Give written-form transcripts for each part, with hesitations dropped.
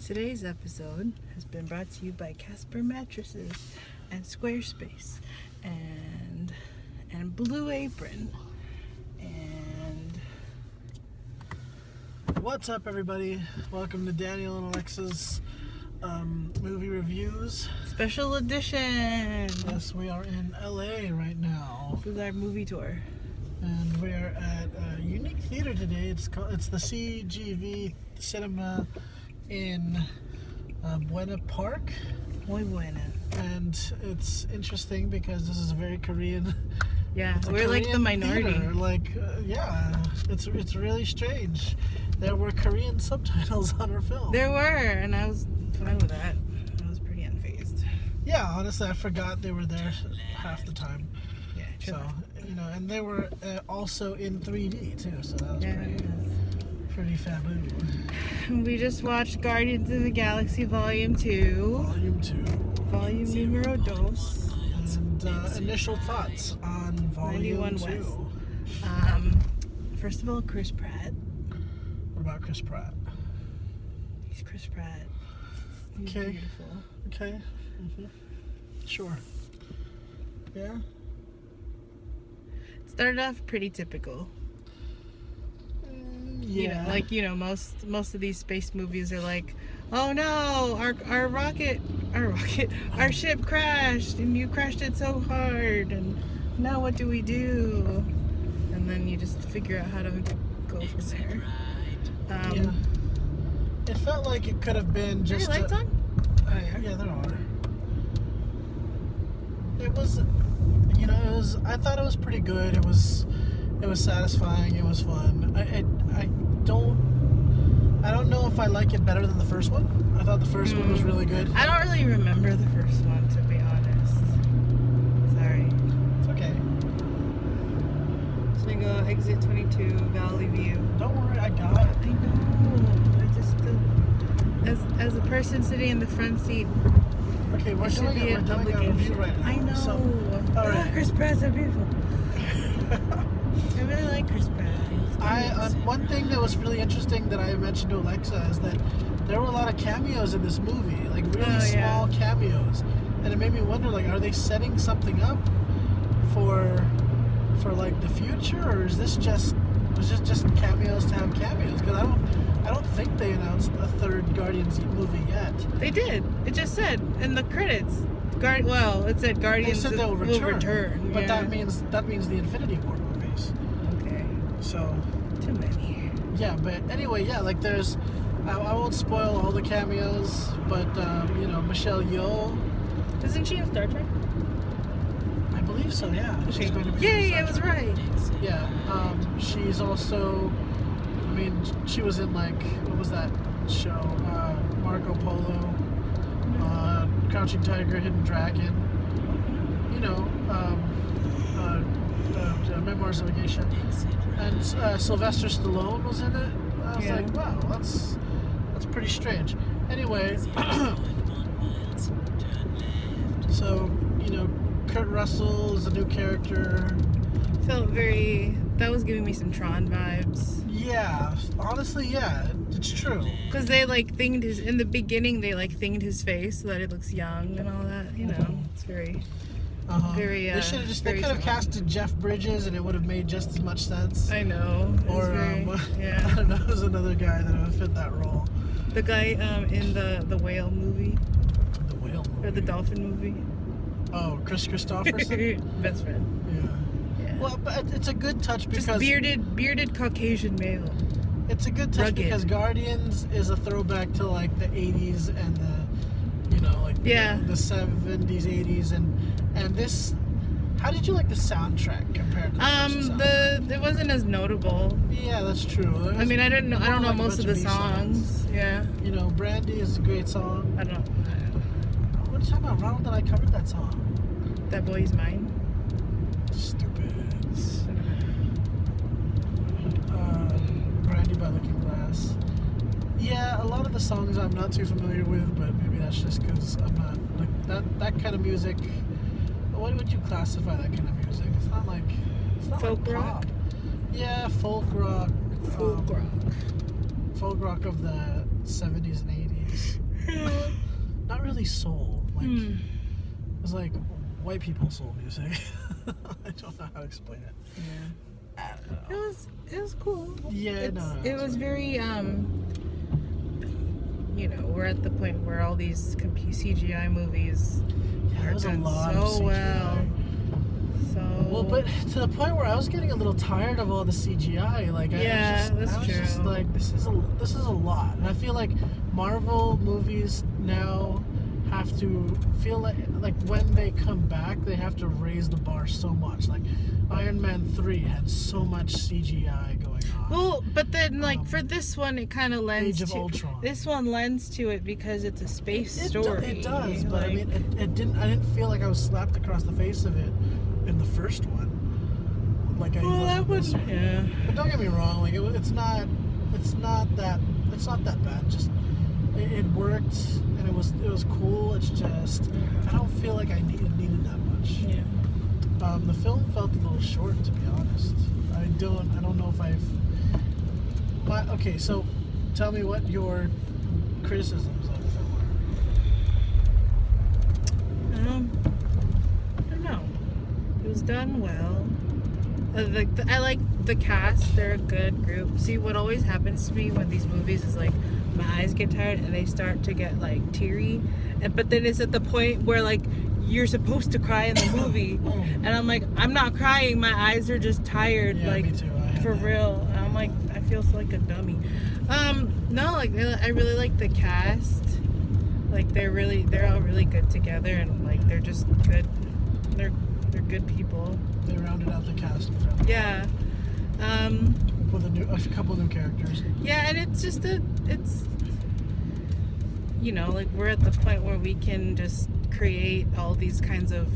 Today's episode has been brought to you by Casper Mattresses and Squarespace and Blue Apron. And what's up, everybody? Welcome to Daniel and Alexa's movie reviews. Special edition. Yes, we are in LA right now. This is our movie tour. And we are at a unique theater today. It's the CGV Cinema in Buena Park. Muy buena. And it's interesting because this is a very Korean. Yeah, we're Korean like the minority. Theater. It's really strange. There were Korean subtitles on our film. There were, and I was fine with that. I was pretty unfazed. Yeah, honestly, I forgot they were there half the time. Yeah, true. So, and they were also in 3D too, so that was pretty fabu. We just watched Guardians of the Galaxy Volume 2. Volume 2. Volume numero dos. And initial thoughts on Volume 91 2. West. First of all, Chris Pratt. What about Chris Pratt? He's Chris Pratt. He's Okay. beautiful. Okay. Mm-hmm. Sure. Yeah. It started off pretty typical. Yeah. Most of these space movies are like, oh no, our ship crashed and you crashed it so hard and now what do we do? And then you just figure out how to go from there. Yeah. It felt like it could have been just. Are there lights on? Yeah, there are. It was, I thought it was pretty good. It was satisfying. It was fun. I don't know if I like it better than the first one. I thought the first one was really good. I don't really remember the first one, to be honest. Sorry. It's okay. So we go exit 22, Valley View. Don't worry, I got it. I know. As a person sitting in the front seat, Okay, we're doing a review right now. I know. So, all right. Oh, Chris Pratt's so beautiful. I really like Chris Pratt. One thing that was really interesting that I mentioned to Alexa is that there were a lot of cameos in this movie, like really small cameos, and it made me wonder, like, are they setting something up for like the future, or is this just cameos to have cameos? Because I don't think they announced a third Guardians movie yet. They did. It just said in the credits. It said Guardians They said they'll will return. But yeah. that means the Infinity War movies. Okay. So. Too many. Yeah, but anyway, like there's. I won't spoil all the cameos, but Michelle Yeoh. Isn't she in Star Trek? I believe so. Yeah. She's going to be. Yay! I was right. Yeah. She's also. I mean, she was in what was that show? Marco Polo. Crouching Tiger, Hidden Dragon, Memoirs of a Geisha, and Sylvester Stallone was in it. I was like, wow, that's pretty strange. Anyway, so Kurt Russell is a new character. That was giving me some Tron vibes. Yeah, honestly, yeah, it's true. Because they thinged in the beginning, they thinged his face so that it looks young and all that. It's very, very. They could have casted Jeff Bridges and it would have made just as much sense. I know. Or I don't know, there's another guy that would fit that role. The guy in the whale movie. The whale movie. Or the dolphin movie. Oh, Chris Christopherson. Best friend. Yeah. Well, but it's a good touch because just bearded Caucasian male. It's a good touch Rugged. because Guardians is a throwback to the 80s and the the 70s, 80s, and this. How did you like the soundtrack compared to the first soundtrack? It wasn't as notable. Yeah, that's true. I mean, I don't know most of the songs. Yeah. Brandy is a great song. I don't know. What are you talking about? Ronald and I covered that song. That Boy's Mine. Stupid. Brandy by Looking Glass. Yeah, a lot of the songs I'm not too familiar with, but maybe that's just because I'm not that kind of music. What would you classify that kind of music? It's not folk like rock. pop. Yeah, folk rock. Folk rock. Folk rock of the 70s and 80s. movies. Not really soul. Like it was like white people soul music. I don't know how to explain it. Yeah. I don't know. It was cool. Yeah, It was very we're at the point where all these CGI movies Yeah, are was a done lot so of CGI. well. Well, but to the point where I was getting a little tired of all the CGI. Like, that's I was just true. like, this is a lot, and I feel like Marvel movies now have to feel like when they come back, they have to raise the bar so much. Like, Iron Man 3 had so much CGI going on. Well, but then for this one, it kind of lends Age of to Ultron. This one lends to it because it's a space story. It does, but like, I mean, it didn't. I didn't feel like I was slapped across the face of it in the first one. Like I was with this one. Yeah. But don't get me wrong. Like it's not that bad. Just it worked and it was cool. It's just I don't feel like I needed that much. Yeah. The film felt a little short, to be honest. I don't know if okay, so tell me what your criticisms of the film are. I don't know. It was done well. I like the cast. They're a good group. See, what always happens to me when these movies is like my eyes get tired and they start to get like teary, but then it's at the point where like you're supposed to cry in the movie, and I'm like, I'm not crying. My eyes are just tired. Yeah, like me too. for real. And I'm like, I feel like a dummy. No, like I really like the cast. Like they're all really good together, and like they're just good. They're good people. They rounded out the cast. Yeah. With a couple new characters. Yeah, and it's just like we're at the point where we can just create all these kinds of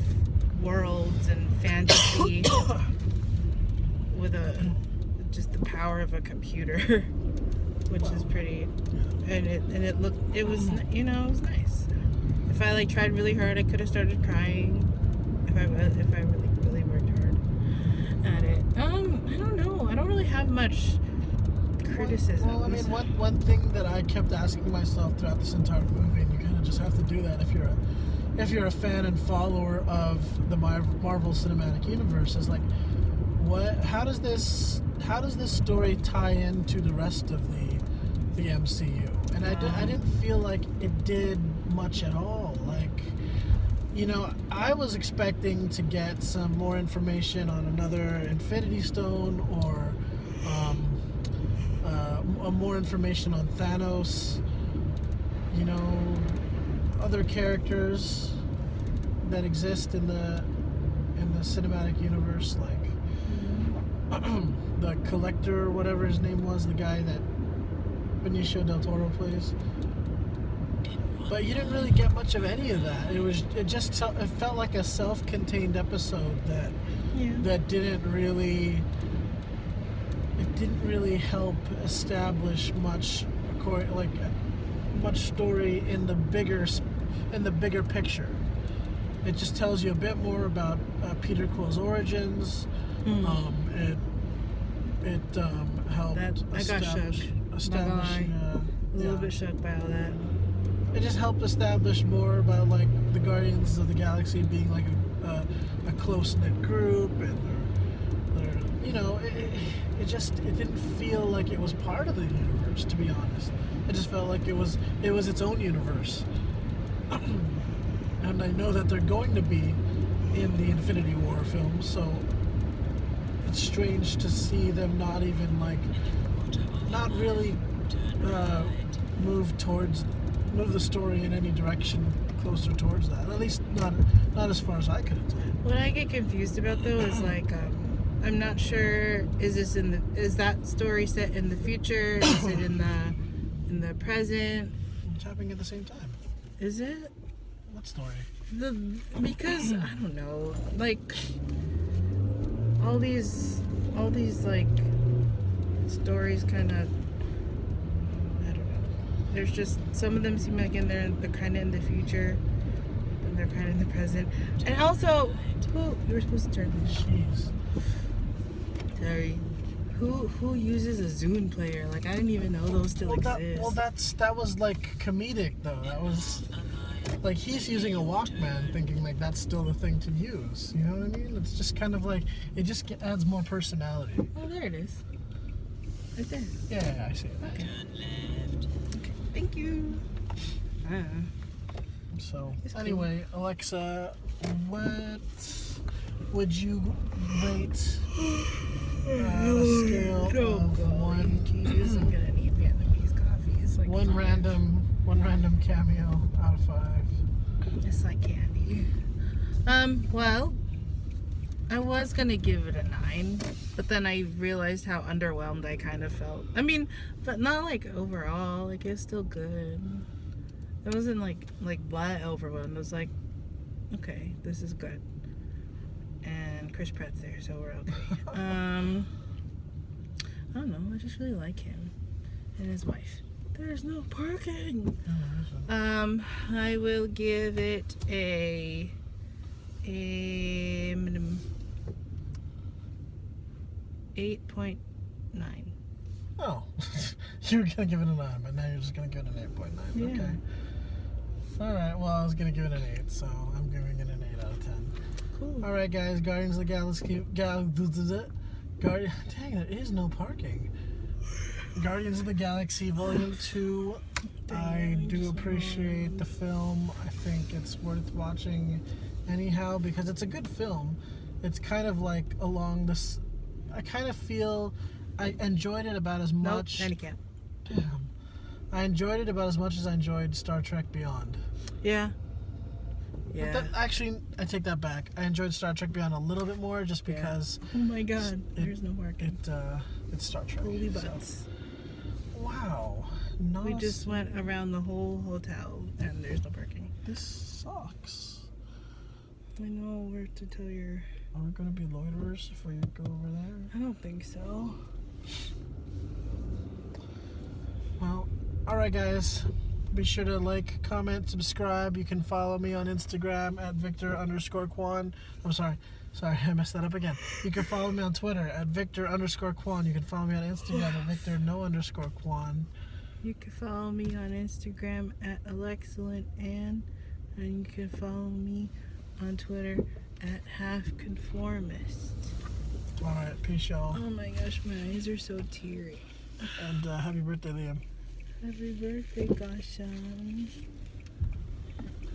worlds and fantasy with just the power of a computer, which is pretty. And it was nice. If I like tried really hard, I could have started crying. If I really worked hard at it. I don't know. I don't really have much criticism. Well, I mean, one thing that I kept asking myself throughout this entire movie, and you kind of just have to do that if you're a fan and follower of the Marvel Cinematic Universe, is like, how does this story tie into the rest of the MCU? And I didn't feel like it did much at all. Like, I was expecting to get some more information on another Infinity Stone or more information on Thanos, other characters that exist in the cinematic universe, like the Collector, whatever his name was, the guy that Benicio del Toro plays. But you didn't really get much of any of that. It felt like a self-contained episode that didn't really help establish much story in the bigger picture. It just tells you a bit more about Peter Quill's origins. It helped I got shook. establish a little bit shook by all that. It just helped establish more about like the Guardians of the Galaxy being like a close-knit group, and it didn't feel like it was part of the universe, to be honest. It just felt like it was its own universe. And I know that they're going to be in the Infinity War film, so it's strange to see them not really move the story in any direction closer towards that. At least not as far as I could have told. What I get confused about though is like I'm not sure, is that story set in the future? Is it in the present? It's happening at the same time. Is it? What story? Because I don't know, like all these like stories kind of, I don't know. There's just some of them seem like they're kind of in the future, and they're kind of in the present. And also, you were supposed to turn this. Jeez. Sorry. who uses a Zune player? Like, I didn't even know those still exist. That was like comedic though. That was like he's using a Walkman, thinking like that's still the thing to use. You know what I mean? It's just kind of like it just adds more personality. Oh, there it is. Right there. Yeah, I see it. Okay. Thank you. So It's anyway, Alexa, what would you rate on a scale of one? Jeez, I'm gonna need Vietnamese coffee. It's like one random cameo out of 5. It's like candy. Well, I was gonna give it a 9, but then I realized how underwhelmed I kind of felt. I mean, but not like overall. Like, it's still good. It wasn't like blah overwhelmed. It was like, okay, this is good. And Chris Pratt's there, so we're okay. I don't know. I just really like him and his wife. There's no parking. I will give it a minimum 8.9. Oh, you were gonna give it a 9, but now you're just gonna give it an 8.9. Yeah. Okay. All right. Well, I was gonna give it an 8, so I'm giving it an 8 out of 10. Cool. All right, guys. Guardians of the Galaxy. Dang, there is no parking. Guardians of the Galaxy Volume 2. I do appreciate the film. I think it's worth watching anyhow because it's a good film. It's kind of like along this. I kind of feel I enjoyed it about as much. Nope, handicap. Damn. I enjoyed it about as much as I enjoyed Star Trek Beyond. Yeah. But actually, I take that back. I enjoyed Star Trek Beyond a little bit more just because. Oh my God! There's no parking. It's Star Trek. Holy butts. Wow. We just went around the whole hotel and there's no parking. This sucks. I know where to tell your. Are we going to be loiterers if we go over there? I don't think so. Well, alright guys. Be sure to like, comment, subscribe. You can follow me on Instagram at Victor_Quan. I'm sorry, I messed that up again. You can follow me on Twitter at Victor_Quan. You can follow me on Instagram at Victor_Quan. You can follow me on Instagram at AlexcellentAnn, and you can follow me on Twitter at HalfConformist. Alright, peace y'all. Oh my gosh, my eyes are so teary. And happy birthday, Liam. Happy birthday, gosh.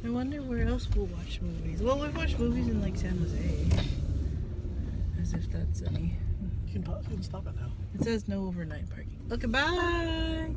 I wonder where else we'll watch movies. Well, we've watched movies in like San Jose. As if that's any. You can stop it now. It says no overnight parking. Okay, bye!